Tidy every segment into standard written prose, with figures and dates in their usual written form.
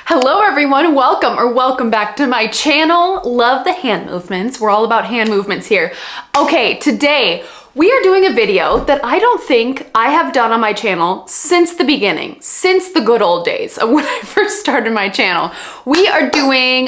Hello everyone, welcome back to my channel. Love the hand movements. We're all about hand movements here. Okay, today we are doing a video that I don't think I have done on my channel since the beginning, since the good old days of when I first started my channel. We are doing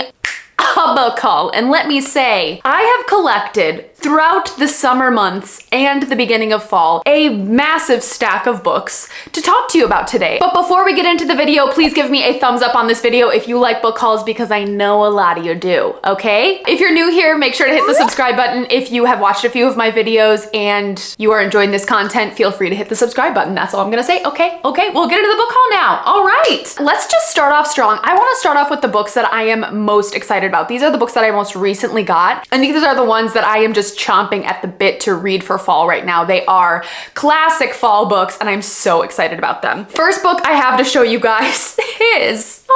a book haul, and let me say, I have collected throughout the summer months and the beginning of fall a massive stack of books to talk to you about today. But before we get into the video, please give me a thumbs up on this video if you like book hauls, because I know a lot of you do, okay? If you're new here, make sure to hit the subscribe button. If you have watched a few of my videos and you are enjoying this content, feel free to hit the subscribe button. That's all I'm gonna say. Okay, we'll get into the book haul now. All right, let's just start off strong. I wanna start off with the books that I am most excited about. These are the books that I most recently got, and these are the ones that I am just chomping at the bit to read for fall right now. They are classic fall books, and I'm so excited about them. First book I have to show you guys is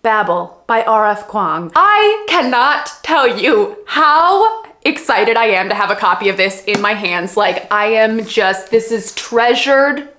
Babel by R.F. Kuang. I cannot tell you how excited I am to have a copy of this in my hands. Like, I am just, this is treasured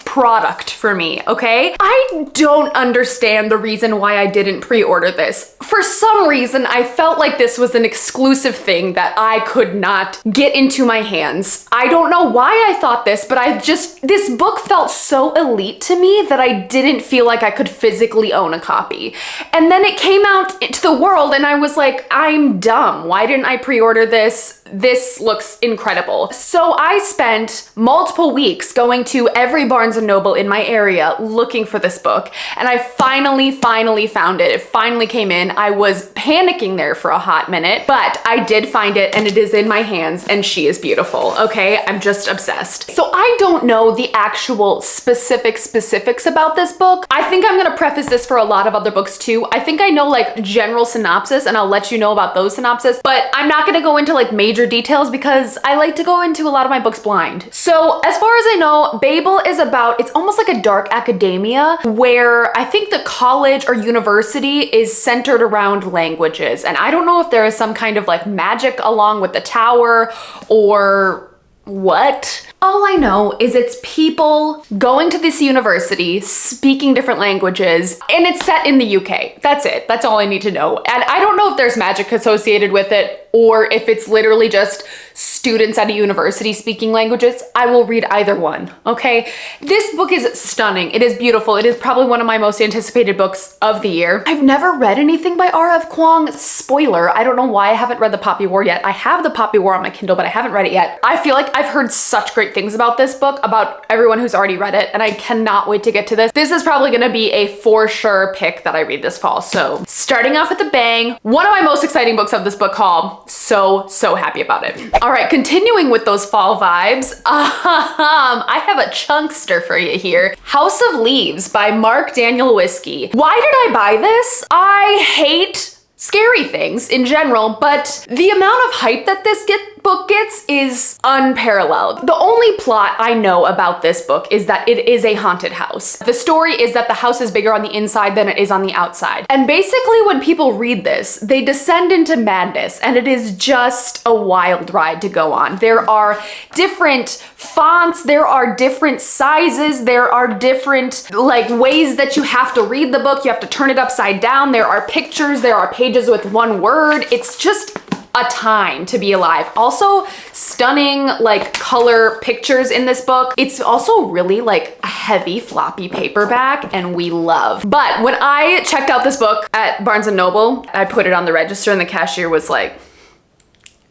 product for me, okay? I don't understand the reason why I didn't pre-order this. For some reason, I felt like this was an exclusive thing that I could not get into my hands. I don't know why I thought this, but this book felt so elite to me that I didn't feel like I could physically own a copy. And then it came out into the world and I was like, I'm dumb. Why didn't I pre-order this? This looks incredible. So I spent multiple weeks going to every Barnes & Noble in my area looking for this book, and I finally found it. It finally came in. I was panicking there for a hot minute, but I did find it and it is in my hands, and she is beautiful, okay? I'm just obsessed. So I don't know the actual specifics about this book. I think I'm gonna preface this for a lot of other books too. I think I know like general synopsis, and I'll let you know about those synopsis, but I'm not gonna go into like major details because I like to go into a lot of my books blind. So as far as I know, Babel is about, it's almost like a dark academia where I think the college or university is centered around languages. And I don't know if there is some kind of like magic along with the tower or what. All I know is it's people going to this university, speaking different languages, and it's set in the UK. That's it. That's all I need to know. And I don't know if there's magic associated with it or if it's literally just students at a university speaking languages. I will read either one, okay? This book is stunning. It is beautiful. It is probably one of my most anticipated books of the year. I've never read anything by R.F. Kuang. Spoiler, I don't know why I haven't read The Poppy War yet. I have The Poppy War on my Kindle, but I haven't read it yet. I feel like I've heard such great things about this book, about everyone who's already read it, and I cannot wait to get to this. This is probably gonna be a for sure pick that I read this fall. So starting off with a bang, one of my most exciting books of this book haul. So happy about it. All right, continuing with those fall vibes, I have a chunkster for you here. House of Leaves by Mark Daniel Whiskey. Why did I buy this? I hate scary things in general, but the amount of hype that this book gets is unparalleled. The only plot I know about this book is that it is a haunted house. The story is that the house is bigger on the inside than it is on the outside. And basically when people read this, they descend into madness, and it is just a wild ride to go on. There are different fonts, there are different sizes, there are different like ways that you have to read the book. You have to turn it upside down. There are pictures, there are pages with one word. It's just a time to be alive. Also, stunning like color pictures in this book. It's also really like a heavy floppy paperback, and we love. But when I checked out this book at Barnes & Noble, I put it on the register and the cashier was like,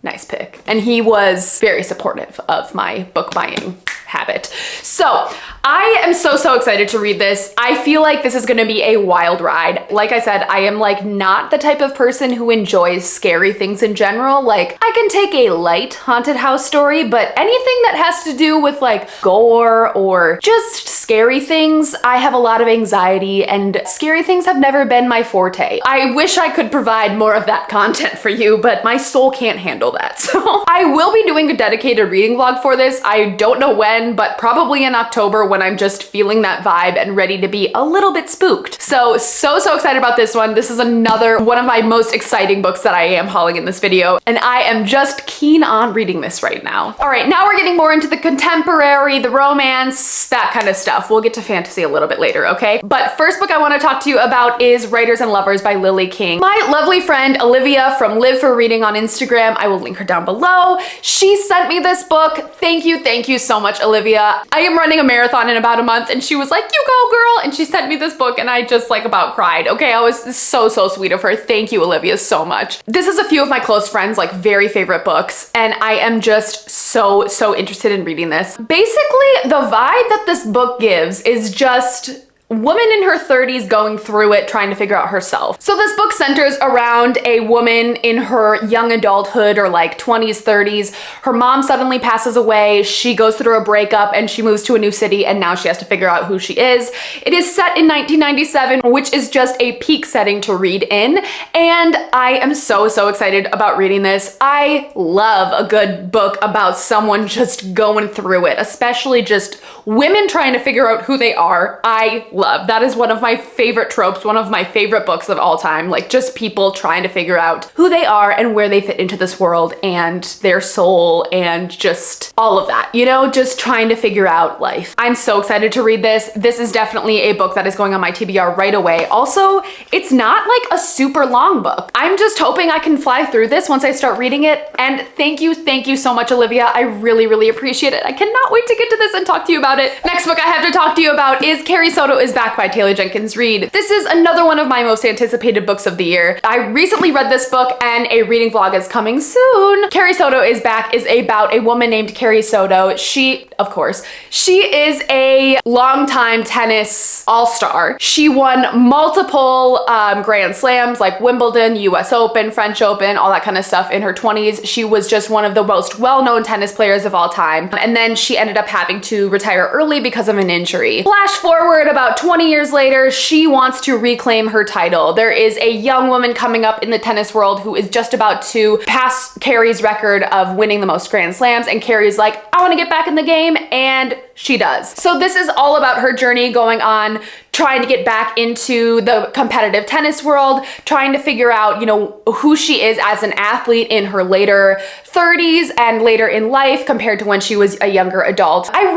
nice pick. And he was very supportive of my book buying habit. So I am so excited to read this. I feel like this is gonna be a wild ride. Like I said, I am like not the type of person who enjoys scary things in general. Like I can take a light haunted house story, but anything that has to do with like gore or just scary things, I have a lot of anxiety, and scary things have never been my forte. I wish I could provide more of that content for you, but my soul can't handle that. So I will be doing a dedicated reading vlog for this. I don't know when. when, but probably in October when I'm just feeling that vibe and ready to be a little bit spooked. So excited about this one. This is another one of my most exciting books that I am hauling in this video, and I am just keen on reading this right now. All right, now we're getting more into the contemporary, the romance, that kind of stuff. We'll get to fantasy a little bit later, okay? But first book I want to talk to you about is Writers and Lovers by Lily King. My lovely friend Olivia from Live for Reading on Instagram, I will link her down below. She sent me this book. Thank you so much, Olivia. I am running a marathon in about a month, and she was like, you go girl, and she sent me this book, and I just like about cried. Okay, I was so sweet of her. Thank you, Olivia, so much. This is a few of my close friends, like very favorite books, and I am just so interested in reading this. Basically, the vibe that this book gives is just woman in her 30s going through it, trying to figure out herself. So this book centers around a woman in her young adulthood, or like 20s, 30s. Her mom suddenly passes away. She goes through a breakup and she moves to a new city, and now she has to figure out who she is. It is set in 1997, which is just a peak setting to read in. And I am so excited about reading this. I love a good book about someone just going through it, especially just women trying to figure out who they are. I love. That is one of my favorite tropes, one of my favorite books of all time. Like just people trying to figure out who they are and where they fit into this world and their soul and just all of that, you know, just trying to figure out life. I'm so excited to read this. This is definitely a book that is going on my TBR right away. Also, it's not like a super long book. I'm just hoping I can fly through this once I start reading it. And thank you so much, Olivia. I really appreciate it. I cannot wait to get to this and talk to you about it. Next book I have to talk to you about is Carrie Soto is Back by Taylor Jenkins Reid. This is another one of my most anticipated books of the year. I recently read this book and a reading vlog is coming soon. Carrie Soto is Back is about a woman named Carrie Soto. She is a longtime tennis all-star. She won multiple Grand Slams like Wimbledon, US Open, French Open, all that kind of stuff in her 20s. She was just one of the most well-known tennis players of all time. And then she ended up having to retire early because of an injury. Flash forward about 20 years later, she wants to reclaim her title. There is a young woman coming up in the tennis world who is just about to pass Carrie's record of winning the most Grand Slams, and Carrie's like, I want to get back in the game, and she does. So this is all about her journey going on, trying to get back into the competitive tennis world, trying to figure out, you know, who she is as an athlete in her later 30s and later in life compared to when she was a younger adult. I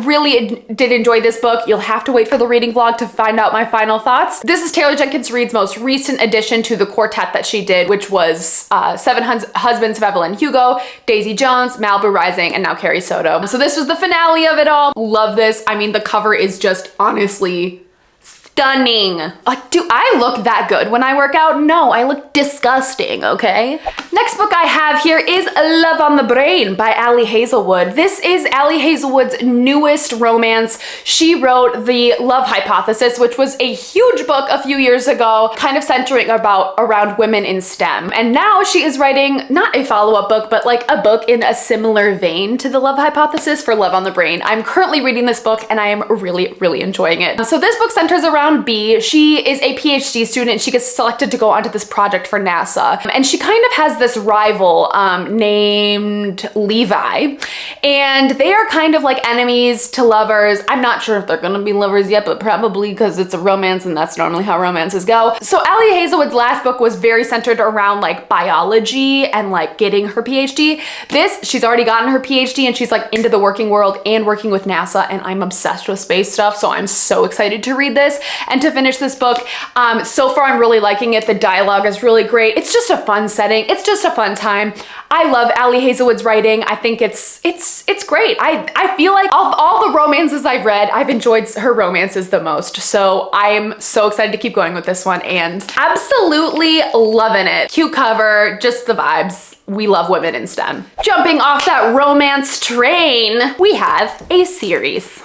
really did enjoy this book. You'll have to wait for the reading vlog to find out my final thoughts. This is Taylor Jenkins Reid's most recent addition to the quartet that she did, which was Seven Husbands of Evelyn Hugo, Daisy Jones, Malibu Rising, and now Carrie Soto. So this was the finale of it all. Love this. I mean, the cover is just honestly stunning. Like, do I look that good when I work out? No, I look disgusting, okay? Next book I have here is Love on the Brain by Ali Hazelwood. This is Ali Hazelwood's newest romance. She wrote The Love Hypothesis, which was a huge book a few years ago, kind of centering around women in STEM. And now she is writing not a follow-up book, but like a book in a similar vein to The Love Hypothesis for Love on the Brain. I'm currently reading this book and I am really enjoying it. So this book centers around B. She is a PhD student. She gets selected to go onto this project for NASA. And she kind of has this rival named Levi. And they are kind of like enemies to lovers. I'm not sure if they're gonna be lovers yet, but probably because it's a romance and that's normally how romances go. So Ali Hazelwood's last book was very centered around like biology and like getting her PhD. This, she's already gotten her PhD and she's like into the working world and working with NASA, and I'm obsessed with space stuff, so I'm so excited to read this and to finish this book. So far I'm really liking it. The dialogue is really great. It's just a fun setting. It's just a fun time. I love Ali Hazelwood's writing. I think it's great. I feel like all the romances I've read, I've enjoyed her romances the most. So I am so excited to keep going with this one and absolutely loving it. Cute cover, just the vibes. We love women in STEM. Jumping off that romance train, we have a series.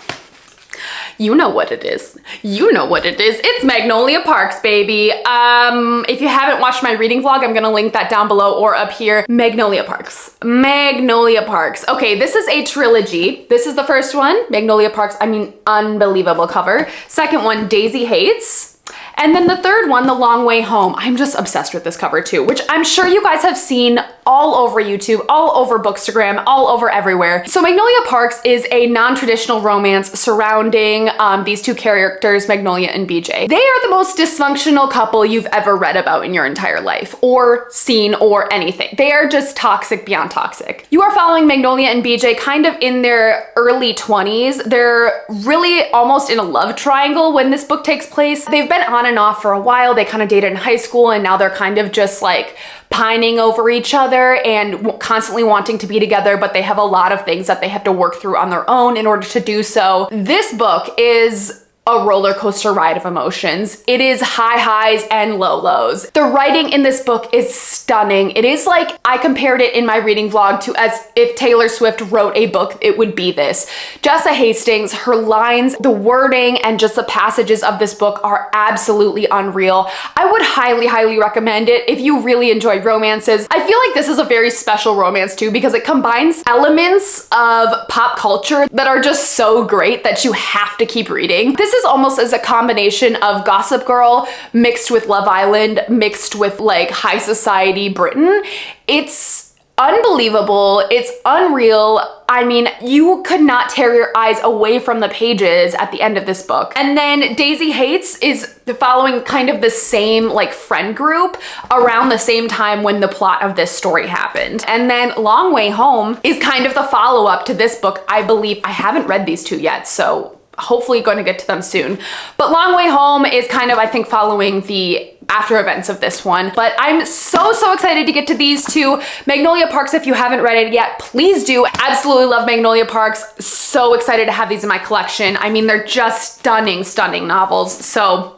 You know what it is. You know what it is. It's Magnolia Parks, baby. If you haven't watched my reading vlog, I'm gonna link that down below or up here. Magnolia Parks. Magnolia Parks. Okay, this is a trilogy. This is the first one, Magnolia Parks. I mean, unbelievable cover. Second one, Daisy Hates. And then the third one, The Long Way Home. I'm just obsessed with this cover too, which I'm sure you guys have seen all over YouTube, all over Bookstagram, all over everywhere. So Magnolia Parks is a non-traditional romance surrounding these two characters, Magnolia and BJ. They are the most dysfunctional couple you've ever read about in your entire life, or seen, or anything. They are just toxic beyond toxic. You are following Magnolia and BJ kind of in their early 20s. They're really almost in a love triangle when this book takes place. They've been on and off for a while. They kind of dated in high school, and now they're kind of just like pining over each other and constantly wanting to be together, but they have a lot of things that they have to work through on their own in order to do so. This book is a roller coaster ride of emotions. It is high highs and low lows. The writing in this book is stunning. It is like, I compared it in my reading vlog to as if Taylor Swift wrote a book, it would be this. Jessa Hastings, her lines, the wording, and just the passages of this book are absolutely unreal. I would highly, highly recommend it if you really enjoy romances. I feel like this is a very special romance too, because it combines elements of pop culture that are just so great that you have to keep reading. This is almost as a combination of Gossip Girl mixed with Love Island, mixed with like high society Britain. It's unbelievable. It's unreal. I mean, you could not tear your eyes away from the pages at the end of this book. And then Daisy Hates is following kind of the same like friend group around the same time when the plot of this story happened. And then Long Way Home is kind of the follow-up to this book. I believe I haven't read these two yet, so hopefully going to get to them soon. But Long Way Home is kind of, I think, following the after events of this one. But I'm so excited to get to these two. Magnolia Parks, if you haven't read it yet, please do. Absolutely love Magnolia Parks. So excited to have these in my collection. I mean, they're just stunning, stunning novels. So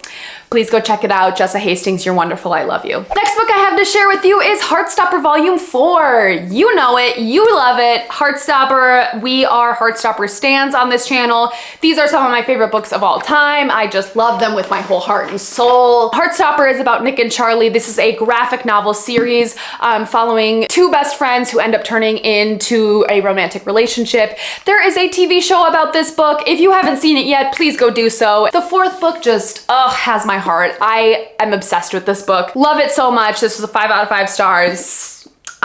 please go check it out. Jessa Hastings, you're wonderful. I love you. Next book I have to share with you is Heartstopper Volume 4. You know it, you love it. Heartstopper, we are Heartstopper stans on this channel. These are some of my favorite books of all time. I just love them with my whole heart and soul. Heartstopper is about Nick and Charlie. This is a graphic novel series following two best friends who end up turning into a romantic relationship. There is a TV show about this book. If you haven't seen it yet, please go do so. The fourth book just, has my heart. I am obsessed with this book. Love it so much. This was a 5 out of 5 stars.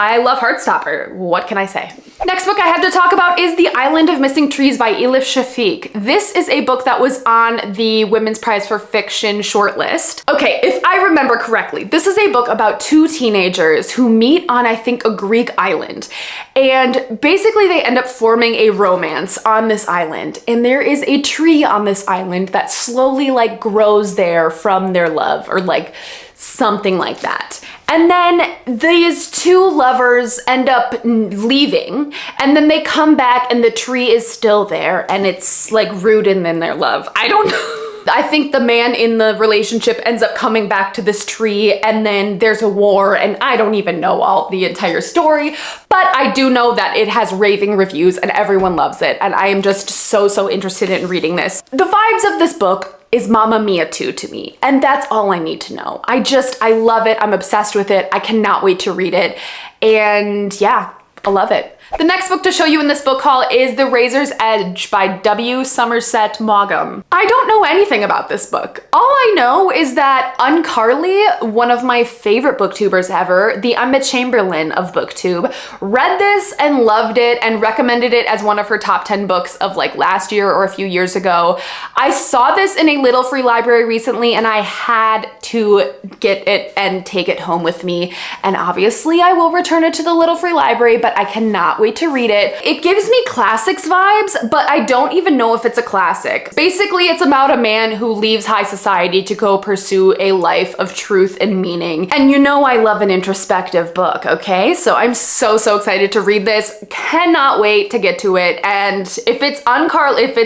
I love Heartstopper. What can I say? Next book I have to talk about is The Island of Missing Trees by Elif Shafik. This is a book that was on the Women's Prize for Fiction shortlist. Okay, if I remember correctly, this is a book about two teenagers who meet on, I think, a Greek island. And basically they end up forming a romance on this island. And there is a tree on this island that slowly like grows there from their love, or like something like that. And then these two lovers end up leaving, and then they come back and the tree is still there and it's like rooted in their love. I don't know. I think the man in the relationship ends up coming back to this tree, and then there's a war, and I don't even know all the entire story, but I do know that it has raving reviews and everyone loves it, and I am just so interested in reading this. The vibes of this book is Mamma Mia 2 to me, and that's all I need to know. I love it. I'm obsessed with it. I cannot wait to read it, and yeah, I love it. The next book to show you in this book haul is The Razor's Edge by W. Somerset Maugham. I don't know anything about this book. All I know is that Uncarly, one of my favorite booktubers ever, the Emma Chamberlain of booktube, read this and loved it and recommended it as one of her top 10 books of like last year or a few years ago. I saw this in a Little Free Library recently and I had to get it and take it home with me. And obviously I will return it to the Little Free Library, but I cannot wait to read it. It gives me classics vibes, but I don't even know if it's a classic. Basically, it's about a man who leaves high society to go pursue a life of truth and meaning. And you know I love an introspective book, okay? So I'm so excited to read this. Cannot wait to get to it. And if it's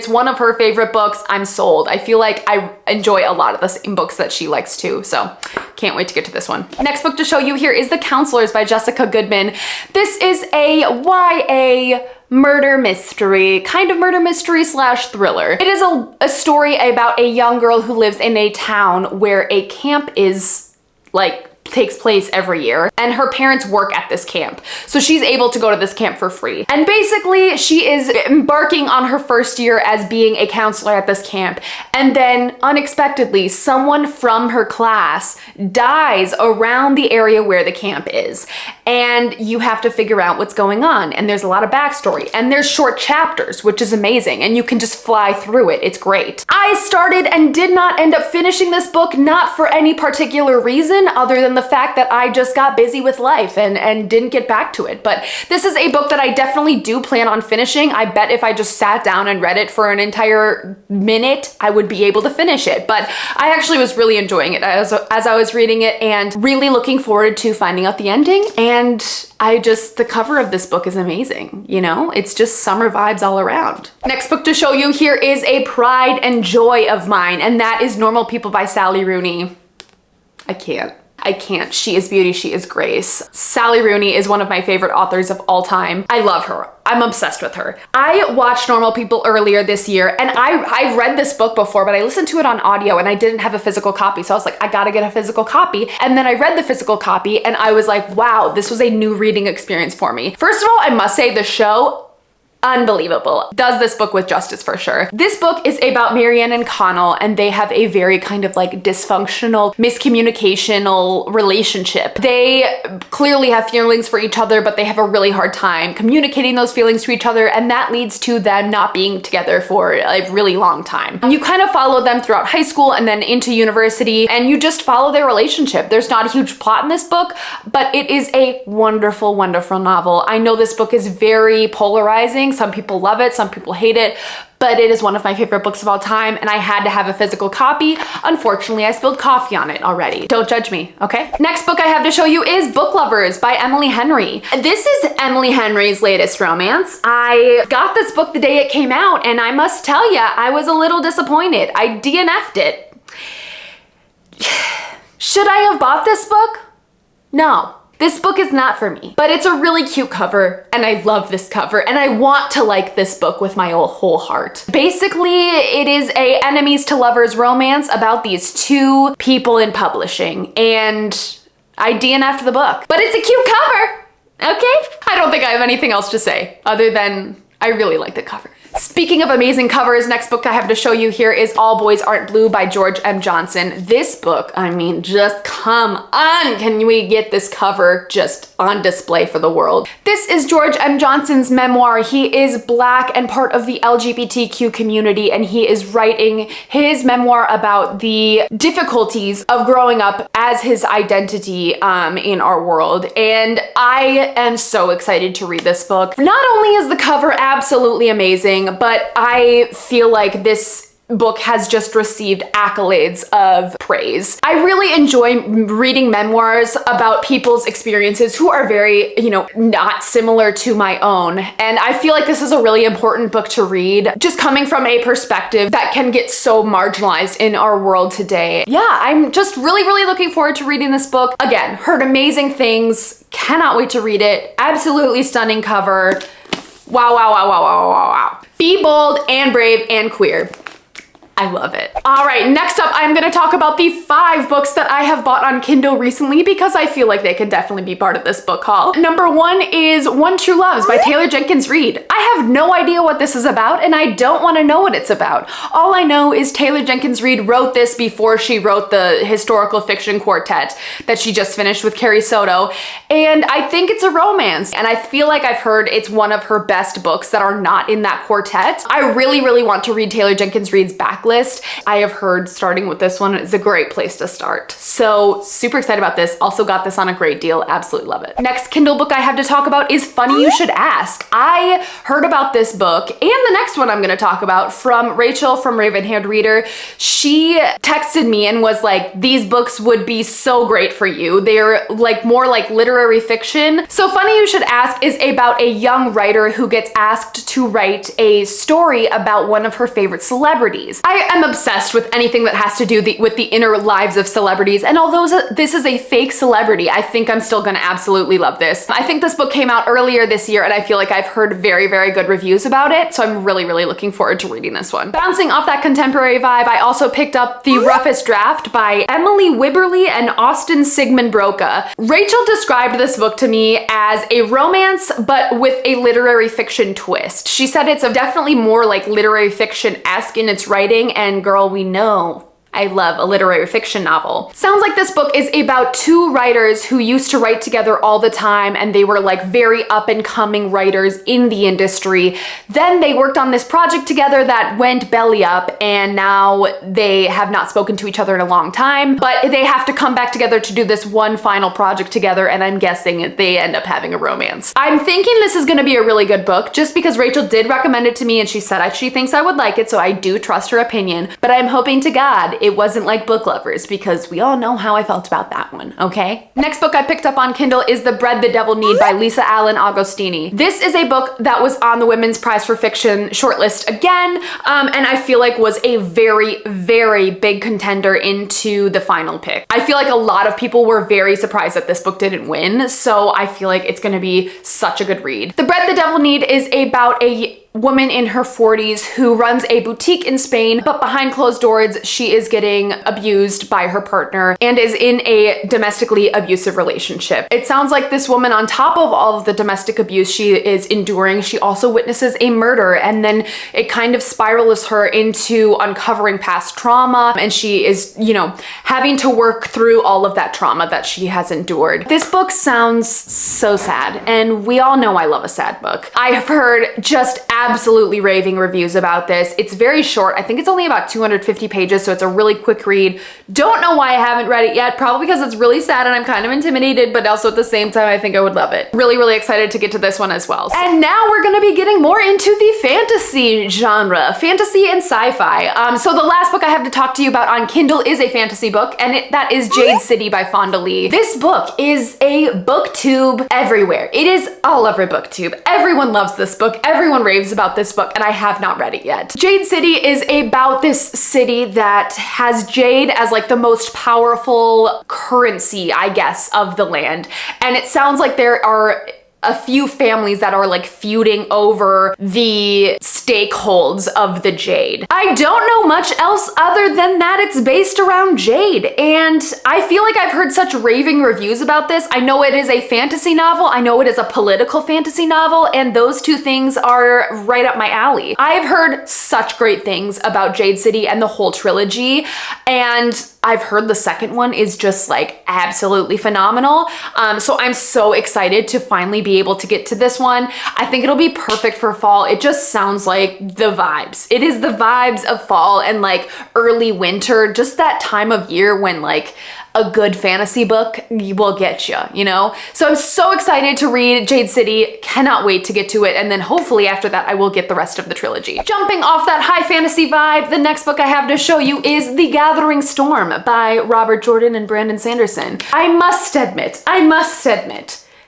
one of her favorite books, I'm sold. I feel like I enjoy a lot of the same books that she likes too, so can't wait to get to this one. Next book to show you here is The Counselors by Jessica Goodman. This is a YA murder mystery, kind of murder mystery slash thriller. It is a story about a young girl who lives in a town where a camp is like takes place every year, and her parents work at this camp. So she's able to go to this camp for free. And basically she is embarking on her first year as being a counselor at this camp. And then unexpectedly, someone from her class dies around the area where the camp is. And you have to figure out what's going on. And there's a lot of backstory, and there's short chapters, which is amazing. And you can just fly through it. It's great. I started and did not end up finishing this book, not for any particular reason other than the fact that I just got busy with life and didn't get back to it. But this is a book that I definitely do plan on finishing. I bet if I just sat down and read it for an entire minute, I would be able to finish it. But I actually was really enjoying it as I was reading it, and really looking forward to finding out the ending. And the cover of this book is amazing. You know, it's just summer vibes all around. Next book to show you here is a pride and joy of mine, and that is Normal People by Sally Rooney. I can't. She is beauty, she is grace. Sally Rooney is one of my favorite authors of all time. I love her. I'm obsessed with her. I watched Normal People earlier this year, and I've read this book before, but I listened to it on audio and I didn't have a physical copy. So I was like, I gotta get a physical copy. And then I read the physical copy and I was like, wow, this was a new reading experience for me. First of all, I must say the show, unbelievable. Does this book with justice for sure. This book is about Marianne and Connell, and they have a very kind of like dysfunctional, miscommunicational relationship. They clearly have feelings for each other, but they have a really hard time communicating those feelings to each other, and that leads to them not being together for a really long time. You kind of follow them throughout high school and then into university, and you just follow their relationship. There's not a huge plot in this book, but it is a wonderful, wonderful novel. I know this book is very polarizing. Some people love it, some people hate it, but it is one of my favorite books of all time, and I had to have a physical copy. Unfortunately, I spilled coffee on it already. Don't judge me, okay? Next book I have to show you is Book Lovers by Emily Henry. This is Emily Henry's latest romance. I got this book the day it came out, and I must tell ya, I was a little disappointed. I DNF'd it. Should I have bought this book? No. This book is not for me, but it's a really cute cover, and I love this cover, and I want to like this book with my whole heart. Basically, it is a enemies to lovers romance about these two people in publishing, and I DNF'd the book. But it's a cute cover, okay? I don't think I have anything else to say other than I really like the cover. Speaking of amazing covers, next book I have to show you here is All Boys Aren't Blue by George M. Johnson. This book, I mean, just come on, can we get this cover just on display for the world? This is George M. Johnson's memoir. He is Black and part of the LGBTQ community, and he is writing his memoir about the difficulties of growing up as his identity in our world. And I am so excited to read this book. Not only is the cover absolutely amazing, but I feel like this book has just received accolades of praise. I really enjoy reading memoirs about people's experiences who are very, not similar to my own. And I feel like this is a really important book to read, just coming from a perspective that can get so marginalized in our world today. Yeah, I'm just really, really looking forward to reading this book. Again, heard amazing things. Cannot wait to read it. Absolutely stunning cover. Wow, wow, wow, wow, wow, wow, wow. Be bold and brave and queer. I love it. All right, next up, I'm gonna talk about the 5 books that I have bought on Kindle recently because I feel like they could definitely be part of this book haul. Number 1 is One True Loves by Taylor Jenkins Reid. I have no idea what this is about, and I don't wanna know what it's about. All I know is Taylor Jenkins Reid wrote this before she wrote the historical fiction quartet that she just finished with Carrie Soto, and I think it's a romance, and I feel like I've heard it's one of her best books that are not in that quartet. I really, really want to read Taylor Jenkins Reid's backlist. I have heard starting with this one is a great place to start. So super excited about this. Also got this on a great deal. Absolutely love it. Next Kindle book I have to talk about is Funny You Should Ask. I heard about this book and the next one I'm going to talk about from Rachel from Ravenhaired Reader. She texted me and was like, these books would be so great for you. They're like more like literary fiction. So Funny You Should Ask is about a young writer who gets asked to write a story about one of her favorite celebrities. I am obsessed with anything that has to do with the inner lives of celebrities, and although this is a fake celebrity, I think I'm still gonna absolutely love this. I think this book came out earlier this year, and I feel like I've heard very, very good reviews about it, so I'm really, really looking forward to reading this one. Bouncing off that contemporary vibe, I also picked up The Roughest Draft by Emily Wibberley and Austin Sigmund Broca. Rachel described this book to me as a romance, but with a literary fiction twist. She said it's definitely more like literary fiction-esque in its writing, and girl, we know I love a literary fiction novel. Sounds like this book is about two writers who used to write together all the time, and they were like very up and coming writers in the industry. Then they worked on this project together that went belly up, and now they have not spoken to each other in a long time, but they have to come back together to do this one final project together, and I'm guessing they end up having a romance. I'm thinking this is gonna be a really good book just because Rachel did recommend it to me, and she said she thinks I would like it, so I do trust her opinion, but I'm hoping to God it wasn't like Book Lovers, because we all know how I felt about that one, okay? Next book I picked up on Kindle is The Bread the Devil Need by Lisa Allen Agostini. This is a book that was on the Women's Prize for Fiction shortlist again, and I feel like was a very, very big contender into the final pick. I feel like a lot of people were very surprised that this book didn't win, so I feel like it's gonna be such a good read. The Bread the Devil Need is about a woman in her 40s who runs a boutique in Spain, but behind closed doors, she is getting abused by her partner and is in a domestically abusive relationship. It sounds like this woman, on top of all of the domestic abuse she is enduring, she also witnesses a murder, and then it kind of spirals her into uncovering past trauma, and she is, you know, having to work through all of that trauma that she has endured. This book sounds so sad, and we all know I love a sad book. I have heard just absolutely raving reviews about this. It's very short. I think it's only about 250 pages, so it's a really quick read. Don't know why I haven't read it yet, probably because it's really sad and I'm kind of intimidated, but also at the same time, I think I would love it. Really, really excited to get to this one as well. And now we're gonna be getting more into the fantasy genre, fantasy and sci-fi. So the last book I have to talk to you about on Kindle is a fantasy book, and that is Jade City by Fonda Lee. This book is a booktube everywhere. It is all over booktube. Everyone loves this book. Everyone raves about this book, and I have not read it yet. Jade City is about this city that has jade as like the most powerful currency, I guess, of the land. And it sounds like there are a few families that are like feuding over the stakeholds of the jade. I don't know much else other than that it's based around jade, and I feel like I've heard such raving reviews about this. I know it is a fantasy novel, I know it is a political fantasy novel, and those two things are right up my alley. I've heard such great things about Jade City and the whole trilogy, and I've heard the second one is just like absolutely phenomenal. So I'm so excited to finally be able to get to this one. I think it'll be perfect for fall. It just sounds like the vibes. It is the vibes of fall and like early winter, just that time of year when like a good fantasy book will get you, you know? So I'm so excited to read Jade City, cannot wait to get to it, and then hopefully after that I will get the rest of the trilogy. Jumping off that high fantasy vibe, the next book I have to show you is The Gathering Storm by Robert Jordan and Brandon Sanderson. I must admit,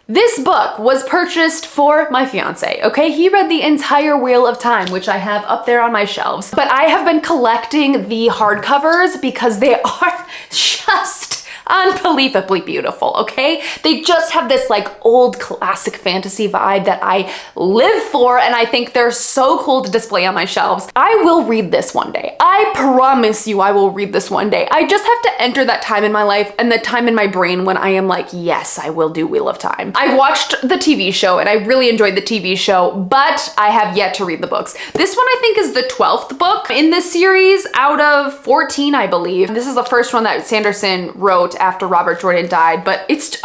this book was purchased for my fiance, okay? He read the entire Wheel of Time, which I have up there on my shelves, but I have been collecting the hardcovers because they are just unbelievably beautiful, okay? They just have this like old classic fantasy vibe that I live for, and I think they're so cool to display on my shelves. I will read this one day. I promise you I will read this one day. I just have to enter that time in my life and the time in my brain when I am like, yes, I will do Wheel of Time. I've watched the TV show and I really enjoyed the TV show, but I have yet to read the books. This one I think is the 12th book in this series out of 14, I believe. This is the first one that Sanderson wrote after Robert Jordan died, but it's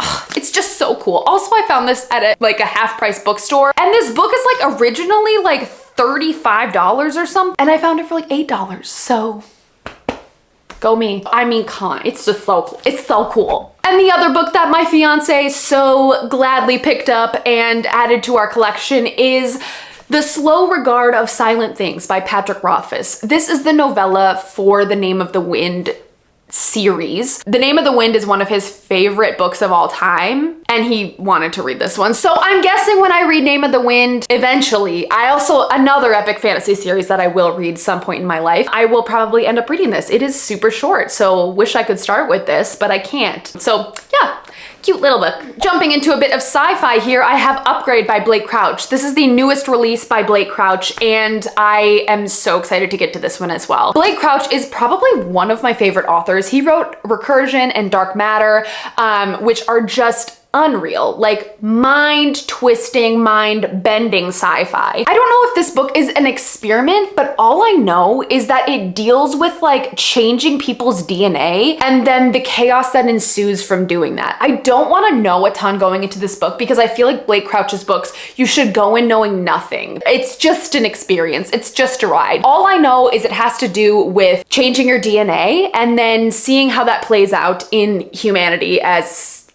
just so cool. Also, I found this at a half price bookstore, and this book is like originally like $35 or something, and I found it for like $8. So go me. I mean, come on, it's just so cool. It's so cool. And the other book that my fiance so gladly picked up and added to our collection is The Slow Regard of Silent Things by Patrick Rothfuss. This is the novella for The Name of the Wind series. The Name of the Wind is one of his favorite books of all time, and he wanted to read this one. So I'm guessing when I read Name of the Wind, eventually, another epic fantasy series that I will read some point in my life, I will probably end up reading this. It is super short, so wish I could start with this, but I can't. So yeah, cute little book. Jumping into a bit of sci-fi here, I have Upgrade by Blake Crouch. This is the newest release by Blake Crouch, and I am so excited to get to this one as well. Blake Crouch is probably one of my favorite authors. He wrote Recursion and Dark Matter, which are just unreal, like mind-twisting, mind-bending sci-fi. I don't know if this book is an experiment, but all I know is that it deals with like changing people's DNA and then the chaos that ensues from doing that. I don't want to know a ton going into this book because I feel like Blake Crouch's books, you should go in knowing nothing. It's just an experience. It's just a ride. All I know is it has to do with changing your DNA and then seeing how that plays out in humanity as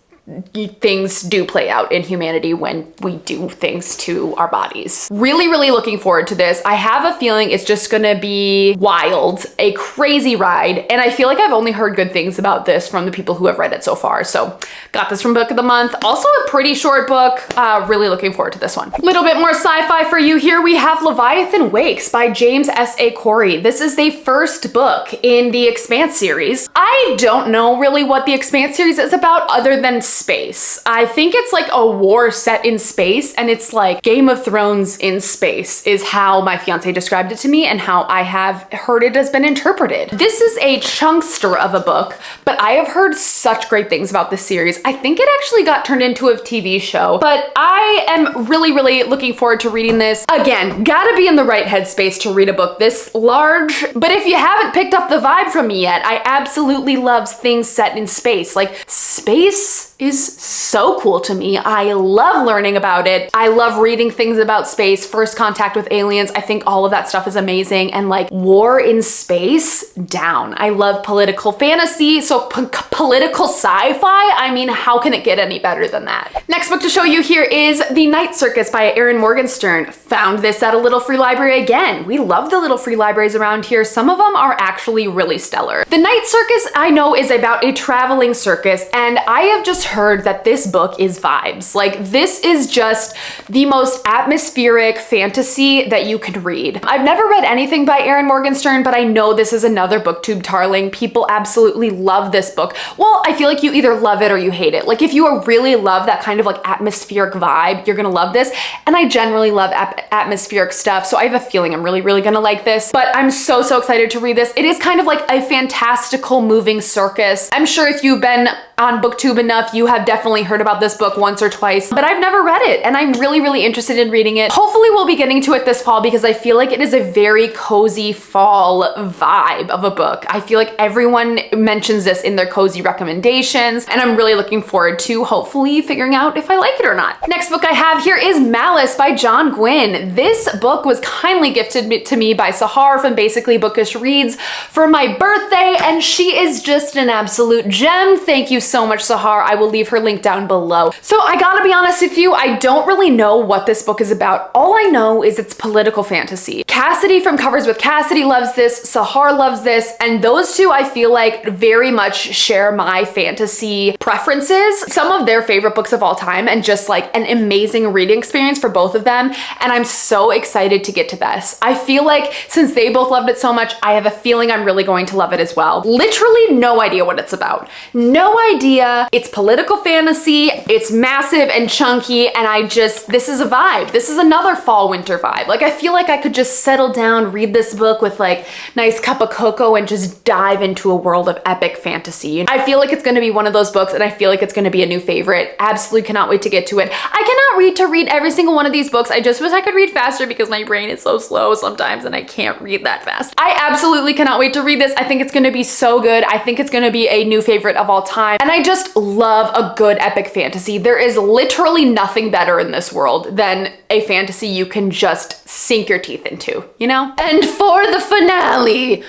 things do play out in humanity when we do things to our bodies. Really, really looking forward to this. I have a feeling it's just gonna be wild, a crazy ride, and I feel like I've only heard good things about this from the people who have read it so far. So got this from Book of the Month. Also a pretty short book. Really looking forward to this one. A little bit more sci-fi for you here. We have Leviathan Wakes by James S.A. Corey. This is the first book in the Expanse series. I don't know really what the Expanse series is about other than space. I think it's like a war set in space, and it's like Game of Thrones in space is how my fiance described it to me and how I have heard it has been interpreted. This is a chunkster of a book, but I have heard such great things about this series. I think it actually got turned into a TV show, but I am really, really looking forward to reading this. Again, gotta be in the right headspace to read a book this large, but if you haven't picked up the vibe from me yet, I absolutely love things set in space. Like, space is so cool to me. I love learning about it. I love reading things about space, first contact with aliens. I think all of that stuff is amazing. And like war in space, down. I love political fantasy, so political sci-fi. I mean, how can it get any better than that? Next book to show you here is The Night Circus by Erin Morgenstern. Found this at a Little Free Library again. We love the little free libraries around here. Some of them are actually really stellar. The Night Circus, I know, is about a traveling circus, and I have just heard that this book is vibes. Like, this is just the most atmospheric fantasy that you could read. I've never read anything by Erin Morgenstern, but I know this is another booktube darling. People absolutely love this book. Well, I feel like you either love it or you hate it. Like, if you really love that kind of like atmospheric vibe, you're gonna love this. And I generally love atmospheric stuff, so I have a feeling I'm really, really gonna like this. But I'm so, so excited to read this. It is kind of like a fantastical moving circus. I'm sure if you've been on booktube enough, you have definitely heard about this book once or twice, but I've never read it, and I'm really, really interested in reading it. Hopefully we'll be getting to it this fall because I feel like it is a very cozy fall vibe of a book. I feel like everyone mentions this in their cozy recommendations, and I'm really looking forward to hopefully figuring out if I like it or not. Next book I have here is Malice by John Gwynne. This book was kindly gifted to me by Sahar from Basically Bookish Reads for my birthday, and she is just an absolute gem. Thank you so much, Sahar. I will leave her link down below. So I gotta be honest with you, I don't really know what this book is about. All I know is it's political fantasy. Cassidy from Covers with Cassidy loves this, Sahar loves this, and those two I feel like very much share my fantasy preferences. Some of their favorite books of all time, and just like an amazing reading experience for both of them, and I'm so excited to get to this. I feel like since they both loved it so much, I have a feeling I'm really going to love it as well. Literally no idea what it's about. No idea. It's political fantasy, it's massive and chunky, and this is a vibe. This is another fall winter vibe. Like, I feel like I could just settle down, read this book with like nice cup of cocoa and just dive into a world of epic fantasy. I feel like it's gonna be one of those books, and I feel like it's gonna be a new favorite. Absolutely cannot wait to get to it. I cannot read every single one of these books. I just wish I could read faster because my brain is so slow sometimes and I can't read that fast. I absolutely cannot wait to read this. I think it's gonna be so good. I think it's gonna be a new favorite of all time. And I just love a good epic fantasy. There is literally nothing better in this world than a fantasy you can just sink your teeth into, you know? And for the finale,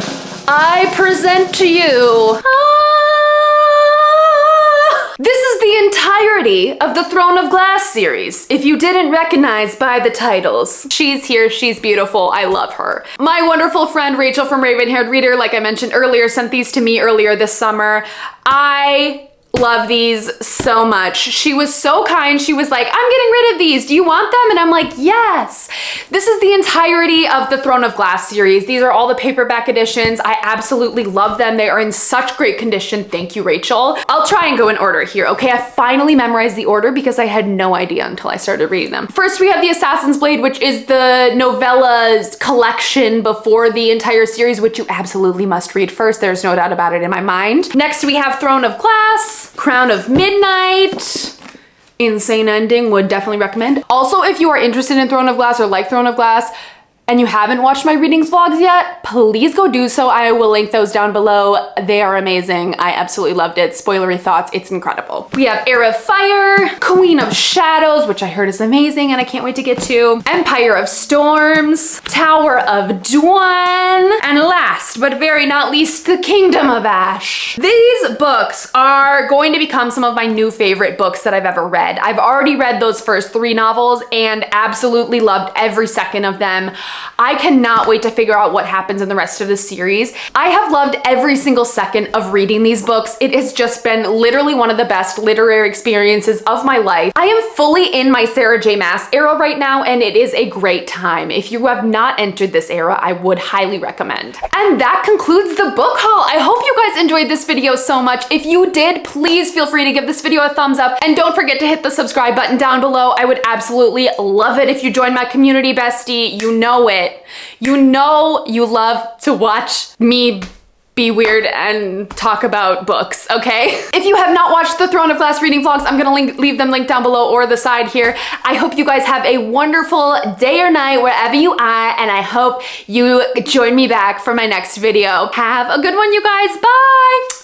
I present to you, this is the entirety entirety of the Throne of Glass series. If you didn't recognize by the titles, she's here, she's beautiful, I love her. My wonderful friend Rachel from Raven Haired Reader, like I mentioned earlier, sent these to me earlier this summer. I love these so much. She was so kind. She was like, I'm getting rid of these. Do you want them? And I'm like, yes. This is the entirety of the Throne of Glass series. These are all the paperback editions. I absolutely love them. They are in such great condition. Thank you, Rachel. I'll try and go in order here, okay? I finally memorized the order because I had no idea until I started reading them. First, we have The Assassin's Blade, which is the novellas collection before the entire series, which you absolutely must read first. There's no doubt about it in my mind. Next, we have Throne of Glass, Crown of Midnight. Insane ending, would definitely recommend. Also, if you are interested in Throne of Glass or like Throne of Glass, and you haven't watched my readings vlogs yet, please go do so. I will link those down below. They are amazing. I absolutely loved it. Spoilery thoughts, it's incredible. We have Heir of Fire, Queen of Shadows, which I heard is amazing and I can't wait to get to, Empire of Storms, Tower of Dawn, and last but very not least, The Kingdom of Ash. These books are going to become some of my new favorite books that I've ever read. I've already read those first 3 novels and absolutely loved every second of them. I cannot wait to figure out what happens in the rest of the series. I have loved every single second of reading these books. It has just been literally one of the best literary experiences of my life. I am fully in my Sarah J. Maas era right now, and it is a great time. If you have not entered this era, I would highly recommend. And that concludes the book haul. I hope you guys enjoyed this video so much. If you did, please feel free to give this video a thumbs up, and don't forget to hit the subscribe button down below. I would absolutely love it if you join my community bestie. You know it. You know you love to watch me be weird and talk about books, okay? If you have not watched the Throne of Glass reading vlogs, I'm gonna leave them linked down below or the side here. I hope you guys have a wonderful day or night wherever you are, and I hope you join me back for my next video. Have a good one, you guys. Bye!